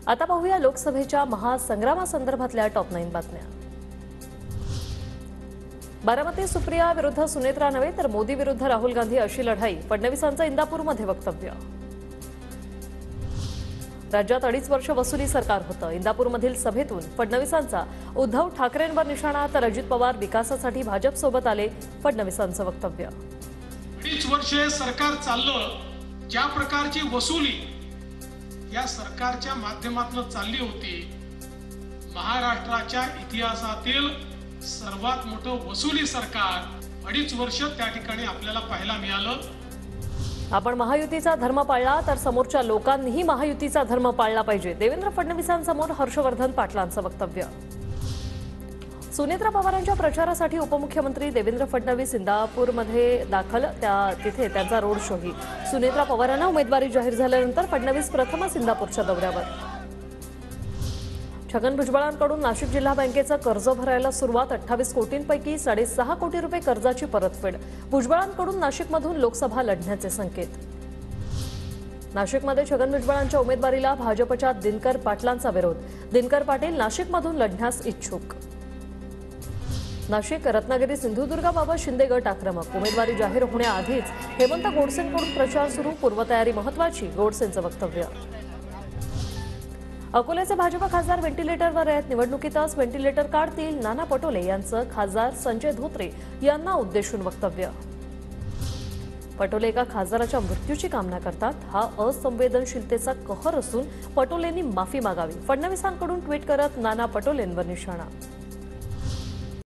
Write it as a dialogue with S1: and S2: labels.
S1: आता पाहूया लोकसभेच्या महासंग्रामासंदर्भातल्या टॉप 9 बातम्या। बारामती सुप्रिया विरुद्ध सुनेत्रा नव्हे तर मोदी विरुद्ध राहुल गांधी अशी लढाई, फडणवीसांचं इंदापूरमध्ये वक्तव्य। राज्यात 2.5 वर्ष वसुली सरकार होतं। इंदापूरमधील सभेतून फडणवीसांचा उद्धव ठाकरेंवर निशाणा, तर अजित पवार विकासासाठी भाजपसोबत आले, फडणवीसांचं वक्तव्य।
S2: 2.5 वर्षे सरकार चाललं, ज्या प्रकारची वसुली या सरकारच्या माध्यमातून चालली होती, महाराष्ट्राच्या इतिहासातील सर्वात मोठं वसुली सरकार 2.5 वर्ष त्या ठिकाणी आपल्याला पाहायला मिळालं।
S1: आपण महायुतीचा धर्म पाळला तर समोरच्या लोकांनीही महायुतीचा धर्म पाळला पाहिजे, देवेंद्र फडणवीसांसमोर हर्षवर्धन पाटलांचं वक्तव्य। सुनेत्रा पवारांच्या प्रचारासाठी उपमुख्यमंत्री देवेंद्र फडणवीस इंदापूरमध्ये दाखल, तिथे त्यांचा रोड शोही। सुनेत्रा पवारांना उमेदवारी जाहीर झाल्यानंतर फडणवीस प्रथमच इंदापूरच्या दौऱ्यावर। छगन भुजबळांकडून नाशिक जिल्हा बँकेचं कर्ज भरायला सुरुवात, 28 कोटींपैकी 6.5 कोटी रुपये कर्जाची परतफेड। भुजबळांकडून नाशिकमधून लोकसभा लढण्याचे संकेत। नाशिकमध्ये छगन भुजबळांच्या उमेदवारीला भाजपच्या दिनकर पाटलांचा विरोध, दिनकर पाटील नाशिकमधून लढण्यास इच्छुक। नाशिक रत्नागिरी सिंधुदुर्गाबाबत शिंदे गट आक्रमक, उमेदवारी जाहीर होण्याआधीच हेमंत गोडसेंकडून प्रचार सुरू, पूर्वतयारी महत्वाची, गोडसेंचं वक्तव्य। अकोल्याचे भाजप खासदार व्हेंटिलेटरवर आहेत, निवडणुकीतच व्हेंटिलेटर काढतील, नाना पटोले यांचं खासदार संजय धोत्रे यांना उद्देशून वक्तव्य। पटोले एका खासदाराच्या मृत्यूची कामना करतात, हा असंवेदनशीलतेचा कहर असून पटोलेंनी माफी मागावी, फडणवीसांकडून ट्विट करत नाना पटोलेंवर निशाणा।